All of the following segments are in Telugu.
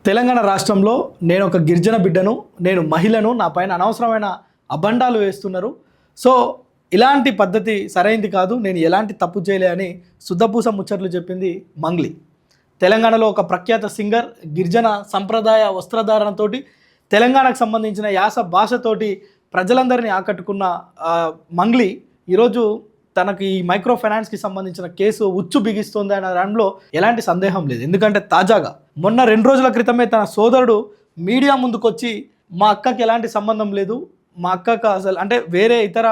తెలంగాణ రాష్ట్రంలో నేను ఒక గిరిజన బిడ్డను, నేను మహిళను, నా పైన అనవసరమైన అబండాలు వేస్తున్నారు. సో ఇలాంటి పద్ధతి సరైంది కాదు, నేను ఎలాంటి తప్పు చేయలే అని శుద్ధపూస ముచ్చట్లు చెప్పింది మంగ్లీ. తెలంగాణలో ఒక ప్రఖ్యాత సింగర్, గిరిజన సంప్రదాయ వస్త్రధారణతోటి తెలంగాణకు సంబంధించిన యాస భాషతోటి ప్రజలందరినీ ఆకట్టుకున్న మంగ్లీ ఈరోజు తనకి ఈ మైక్రో ఫైనాన్స్కి సంబంధించిన కేసు ఉచ్చు బిగిస్తుంది అనే దాంట్లో ఎలాంటి సందేహం లేదు. ఎందుకంటే తాజాగా మొన్న 2 రోజుల క్రితమే తన సోదరుడు మీడియా ముందుకొచ్చి మా అక్కకి ఎలాంటి సంబంధం లేదు, మా అక్కకు అసలు అంటే వేరే ఇతర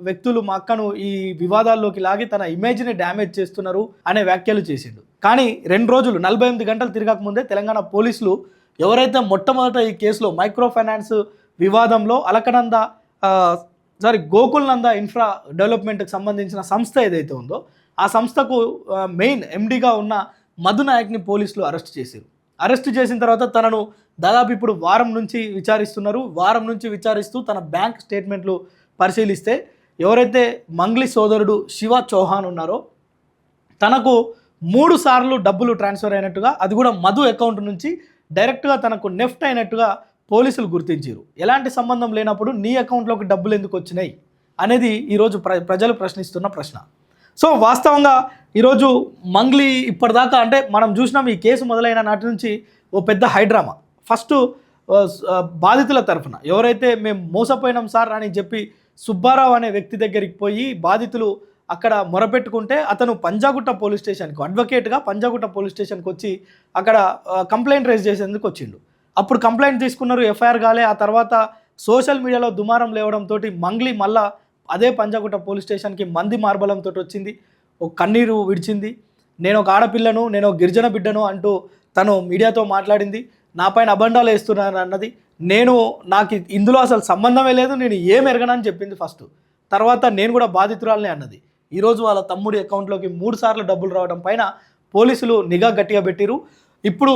వ్యక్తులు మా అక్కను ఈ వివాదాల్లోకి లాగి తన ఇమేజ్ని డ్యామేజ్ చేస్తున్నారు అనే వ్యాఖ్యలు చేసిండు. కానీ 2 రోజులు 48 గంటలు తిరగక ముందే తెలంగాణ పోలీసులు ఎవరైతే మొట్టమొదట ఈ కేసులో మైక్రో ఫైనాన్స్ వివాదంలో గోకుల్నంద ఇన్ఫ్రా డెవలప్మెంట్కి సంబంధించిన సంస్థ ఏదైతే ఉందో ఆ సంస్థకు మెయిన్ ఎండీగా ఉన్న మధు నాయక్ని పోలీసులు అరెస్ట్ చేశారు. అరెస్ట్ చేసిన తర్వాత తనను దాదాపు ఇప్పుడు వారం నుంచి విచారిస్తున్నారు. వారం నుంచి విచారిస్తూ తన బ్యాంక్ స్టేట్మెంట్లు పరిశీలిస్తే ఎవరైతే మంగ్లీ సోదరుడు శివ చౌహాన్ ఉన్నారో తనకు 3 సార్లు డబ్బులు ట్రాన్స్ఫర్ అయినట్టుగా, అది కూడా మధు అకౌంట్ నుంచి డైరెక్ట్గా తనకు నెఫ్ట్ అయినట్టుగా పోలీసులు గుర్తించారు. ఎలాంటి సంబంధం లేనప్పుడు నీ అకౌంట్లోకి డబ్బులు ఎందుకు వచ్చినాయి అనేది ఈరోజు ప్రజలు ప్రశ్నిస్తున్న ప్రశ్న. సో వాస్తవంగా ఈరోజు మంగ్లీ ఇప్పటిదాకా అంటే మనం చూసినాం, ఈ కేసు మొదలైన నాటి నుంచి ఓ పెద్ద హైడ్రామా. ఫస్ట్ బాధితుల తరఫున ఎవరైతే మేము మోసపోయినాం సార్ అని చెప్పి సుబ్బారావు అనే వ్యక్తి దగ్గరికి పోయి బాధితులు అక్కడ మొరపెట్టుకుంటే అతను పంజాగుట్ట పోలీస్ స్టేషన్కి అడ్వకేట్గా పంజాగుట్ట పోలీస్ స్టేషన్కి వచ్చి అక్కడ కంప్లైంట్ రైజ్ చేసేందుకు వచ్చిండు. అప్పుడు కంప్లైంట్ తీసుకున్నారు, ఎఫ్ఐఆర్ కాలే. ఆ తర్వాత సోషల్ మీడియాలో దుమారం లేవడంతో మంగ్లీ మళ్ళా అదే పంజాగుట్ట పోలీస్ స్టేషన్కి మంది మార్బలంతో వచ్చింది, ఒక కన్నీరు విడిచింది. నేను ఒక ఆడపిల్లను, నేను ఒక గిరిజన బిడ్డను అంటూ తను మీడియాతో మాట్లాడింది. నా పైన అబండాలు వేస్తున్నాను అన్నది. నాకు ఇందులో అసలు సంబంధమే లేదు, నేను ఏం ఎరగనని చెప్పింది ఫస్ట్. తర్వాత నేను కూడా బాధితురాలనే అన్నది. ఈరోజు వాళ్ళ తమ్ముడి అకౌంట్లోకి 3 సార్లు డబ్బులు రావడం పైన పోలీసులు నిఘా గట్టిగా పెట్టిరు. ఇప్పుడు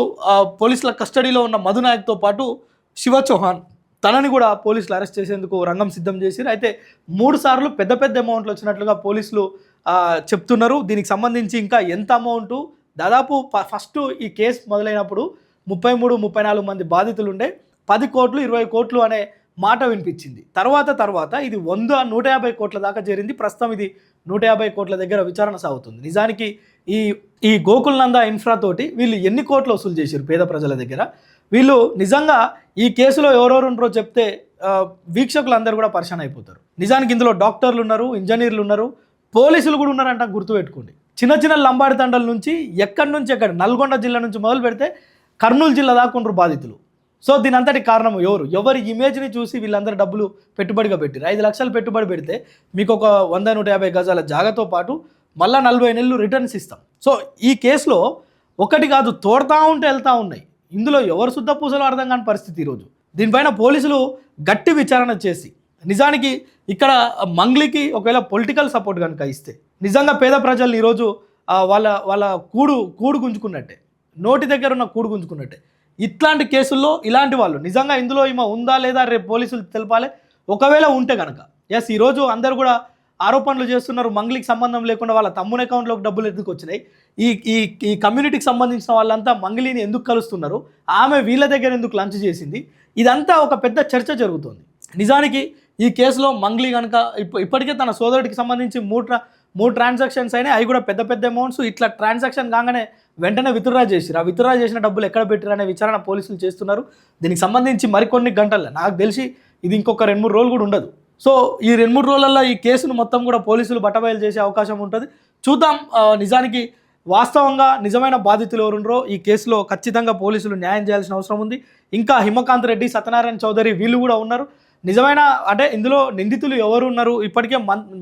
పోలీసుల కస్టడీలో ఉన్న మధు నాయక్తో పాటు శివ చౌహాన్ తనని కూడా పోలీసులు అరెస్ట్ చేసేందుకు రంగం సిద్ధం చేశారు. అయితే 3 సార్లు పెద్ద పెద్ద అమౌంట్లు వచ్చినట్లుగా పోలీసులు చెప్తున్నారు. దీనికి సంబంధించి ఇంకా ఎంత అమౌంటు, దాదాపు ఫస్ట్ ఈ కేసు మొదలైనప్పుడు 33-34 మంది బాధితులు ఉండే, 10 కోట్లు 20 కోట్లు అనే మాట వినిపించింది. తర్వాత ఇది 100-150 కోట్ల దాకా చేరింది. ప్రస్తుతం ఇది 150 కోట్ల దగ్గర విచారణ సాగుతుంది. నిజానికి ఈ గోకుల్నంద ఇన్ఫ్రా తోటి వీళ్ళు ఎన్ని కోట్లు వసూలు చేశారు పేద ప్రజల దగ్గర. వీళ్ళు నిజంగా ఈ కేసులో ఎవరెవరు ఉంటారో చెప్తే వీక్షకులందరూ కూడా పరిశాన్ అయిపోతారు. నిజానికి ఇందులో డాక్టర్లు ఉన్నారు, ఇంజనీర్లు ఉన్నారు, పోలీసులు కూడా ఉన్నారంట. గుర్తుపెట్టుకోండి, చిన్న లంబాడి తండల నుంచి ఎక్కడ నల్గొండ జిల్లా నుంచి మొదలు పెడితే కర్నూలు జిల్లా దాకా ఉంటారు బాధితులు. సో దీని అంతటి కారణం ఎవరి ఇమేజ్ని చూసి వీళ్ళందరూ డబ్బులు పెట్టుబడిగా పెట్టారు. 5 లక్షలు పెట్టుబడి పెడితే మీకు ఒక 100-150 గజాల జాగాతో పాటు మళ్ళీ 40 నెలలు రిటర్న్స్ ఇస్తాం. సో ఈ కేసులో ఒకటి కాదు, తోడుతూ ఉంటే వెళ్తూ ఉన్నాయి. ఇందులో ఎవరు శుద్ధ పూసలు అర్థం కాని పరిస్థితి ఈరోజు. దీనిపైన పోలీసులు గట్టి విచారణ చేసి నిజానికి ఇక్కడ మంగ్లీకి ఒకవేళ పొలిటికల్ సపోర్ట్ కనుక ఇస్తే నిజంగా పేద ప్రజల్ని ఈరోజు వాళ్ళ కూడు గుంజుకున్నట్టే, నోటి దగ్గర ఉన్న కూడు గుంజుకున్నట్టే. ఇట్లాంటి కేసుల్లో ఇలాంటి వాళ్ళు నిజంగా ఇందులో ఈమె ఉందా లేదా రేపు పోలీసులు తెలపాలి. ఒకవేళ ఉంటే కనుక ఈరోజు అందరు కూడా ఆరోపణలు చేస్తున్నారు, మంగ్లీకి సంబంధం లేకుండా వాళ్ళ తమ్ముని అకౌంట్లోకి డబ్బులు ఎందుకు వచ్చినాయి, ఈ కమ్యూనిటీకి సంబంధించిన వాళ్ళంతా మంగ్లీని ఎందుకు కలుస్తున్నారు, ఆమె వీళ్ళ దగ్గర ఎందుకు లంచ్ చేసింది, ఇదంతా ఒక పెద్ద చర్చ జరుగుతుంది. నిజానికి ఈ కేసులో మంగ్లీ కనుక ఇప్పటికే తన సోదరుడికి సంబంధించి 3 ట్రాన్సాక్షన్స్ అయినాయి. అవి కూడా పెద్ద అమౌంట్స్. ఇట్లా ట్రాన్సాక్షన్ కాగానే వెంటనే విత్డ్రా చేసిరు. ఆ విత్డ్రా చేసిన డబ్బులు ఎక్కడ పెట్టారు అనే విచారణ పోలీసులు చేస్తున్నారు. దీనికి సంబంధించి మరికొన్ని గంటల్లో నాకు తెలిసి ఇది ఇంకొక 2-3 రోజులు కూడా ఉండదు. సో ఈ 2-3 రోజులలో ఈ కేసును మొత్తం కూడా పోలీసులు బట్టబయలు చేసే అవకాశం ఉంటుంది. చూద్దాం. నిజానికి వాస్తవంగా నిజమైన బాధితులు ఎవరుండ్రో ఈ కేసులో ఖచ్చితంగా పోలీసులు న్యాయం చేయాల్సిన అవసరం ఉంది. ఇంకా హిమకాంత్ రెడ్డి, సత్యనారాయణ చౌదరి వీళ్ళు కూడా ఉన్నారు. నిజమైన అంటే ఇందులో నిందితులు ఎవరు ఉన్నారు, ఇప్పటికే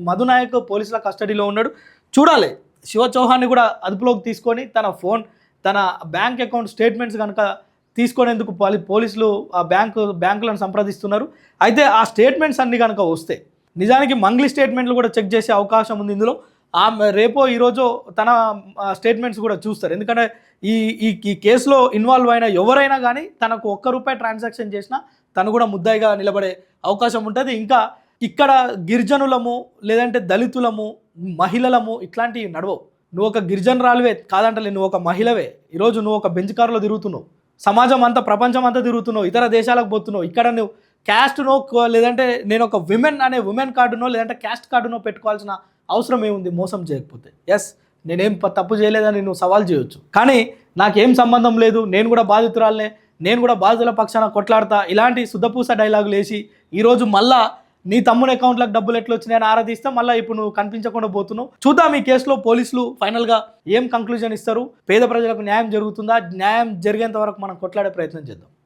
మధు నాయక్ పోలీసుల కస్టడీలో ఉన్నాడు. చూడాలి. శివ చౌహాన్ని కూడా అదుపులోకి తీసుకొని తన బ్యాంక్ అకౌంట్ స్టేట్మెంట్స్ కనుక తీసుకునేందుకు పోలీసులు ఆ బ్యాంకులను సంప్రదిస్తున్నారు. అయితే ఆ స్టేట్మెంట్స్ అన్ని కనుక వస్తే నిజానికి మంగ్లీ స్టేట్మెంట్లు కూడా చెక్ చేసే అవకాశం ఉంది. ఇందులో రేపో ఈరోజు తన స్టేట్మెంట్స్ కూడా చూస్తారు. ఎందుకంటే ఈ కేసులో ఇన్వాల్వ్ అయిన ఎవరైనా కానీ తనకు ₹1 ట్రాన్సాక్షన్ చేసినా తను కూడా ముద్దాయిగా నిలబడే అవకాశం ఉంటుంది. ఇంకా ఇక్కడ గిరిజనులము లేదంటే దళితులము మహిళలము ఇట్లాంటివి నడవవు. నువ్వు ఒక గిరిజనురాలువే కాదంటలే, నువ్వు ఒక మహిళవే. ఈరోజు నువ్వు ఒక బెంచ్ కారులో తిరుగుతున్నావు. సమాజం అంతా ప్రపంచం అంతా తిరుగుతున్నావు, ఇతర దేశాలకు పోతున్నావు, ఇక్కడ నువ్వు క్యాస్ట్నో లేదంటే నేను ఒక ఉమెన్ కార్డునో లేదంటే క్యాస్ట్ కార్డునో పెట్టుకోవాల్సిన అవసరం ఏముంది మోసం చేయకపోతే? ఎస్, నేనేం తప్పు చేయలేదని నువ్వు సవాల్ చేయొచ్చు, కానీ నాకేం సంబంధం లేదు, నేను కూడా బాధితురాలనే, నేను కూడా బాధితుల పక్షాన కొట్లాడతా, ఇలాంటి సుద్దపూస డైలాగులు వేసి ఈరోజు మళ్ళా నీ తమ్ముని అకౌంట్లకు డబ్బులు ఎట్లా వచ్చినాయని ఆరాధిస్తే మళ్ళీ ఇప్పుడు నువ్వు కనిపించకుండా పోతున్నావు. చూద్దాం ఈ కేసులో పోలీసులు ఫైనల్గా ఏం కంక్లూజన్ ఇస్తారు, పేద ప్రజలకు న్యాయం జరుగుతుందా, న్యాయం జరిగేంత వరకు మనం కొట్లాడే ప్రయత్నం చేద్దాం.